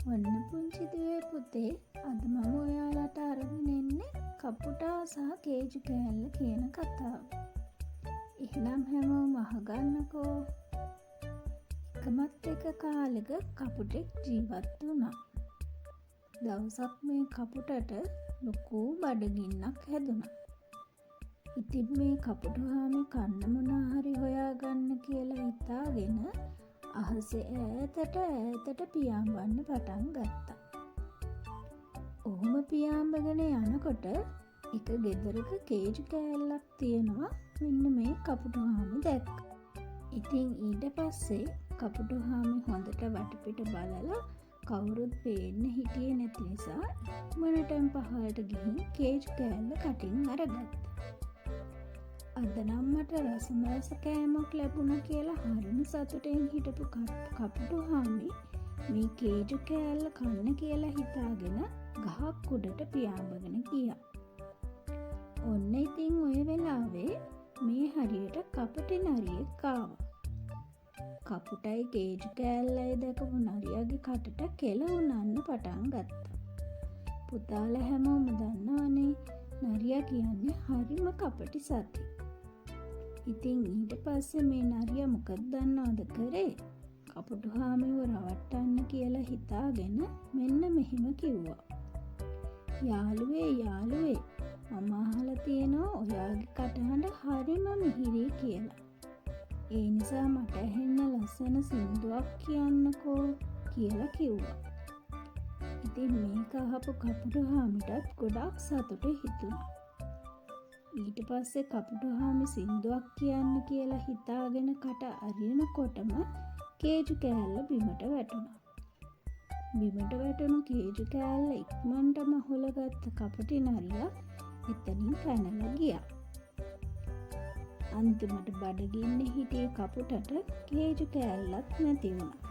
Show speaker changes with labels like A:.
A: ඔන්න පුංචි දුවේ පුතේ අද මම ඔයාලට අරගෙන එන්නේ කපුටා සහ කේජු කෑල්ල කියන කතාව. එහෙනම් හැමෝම අහගන්නකෝ. එකමත් එක කාලෙක කපුටෙක් ජීවත් වුණා. දවසක් මේ කපුටට ලොකු බඩගින්නක් හැදුණා. ඉතින් මේ කපුටුහාමි කන්න මොනා හරි හොයාගන්න කියලා හිතාගෙන අහසේ ඈතට පියාඹන්න පටන් ගත්තා. ඔහුම පියාඹගෙන යනකොට එක ගෙදරක කේජු කෑල්ලක් තියෙනවා මෙන්න මේ කපුටුහාමි දැක්කා. ඉතින් ඊට පස්සේ කපුටුහාමි හොඳට වටපිට බලලා කවුරුත් පේන්න හිටියේ නැති නිසා ඉක්මනටම පහළට ගිහින් කේජු කෑල්ල කටින් අරගත්තා. අද නම් මට රසමස කෑමක් ලැබුණා කියලා හරිම සතුටින් හිටපු කපුටුහාමි මේ කේජු කෑල්ල කන්න කියලා හිතාගෙන ගහක් උඩට පියාඹගෙන ගියා. ඔන්න ඉතින් ඔය වෙලාවේ මේ හරියට කපටි නරියෙක් ආවා. කපුටයි කේජු කෑල්ලයි දැකපු නරියාගේ කටට කෙල උනන්න පටන් ගත්තා. පුතාලා හැමෝම දන්නවනේ නරියා කියන්නේ හරිම කපටි සතෙක්. ඉතින් ඊට පස්සේ මේ නරියා මොකද දන්නවද කරේ? කපුටුහාමිව රවට්ටන්න කියලා හිතාගෙන මෙන්න මෙහෙම කිව්වා. යාළුවේ මම අහලා තියෙනවා ඔයාගේ කටහඬ හරිම මිහිරි කියලා. ඒ නිසා මට ඇහෙන්න ලස්සන සින්දුවක් කියන්නකෝ කියලා කිව්වා. ඉතින් මේක අහපු කපුටුහාමිටත් ගොඩක් සතුටු හිතුණා. ඊට පස්සේ කපුටුහාමි සින්දුවක් කියන්න කියලා හිතාගෙන කට අරිනකොටම කේජු කෑල්ල බිමට වැටුණා. බිමට වැටුණු කේජු කෑල්ල ඉක්මනටම හොලගත්ත කපටි නරියා එතනින් පැනලා ගියා. අන්තිමට බඩගින්නේ හිටියේ කපුටට කේජු කෑල්ලක් නැති වුණා.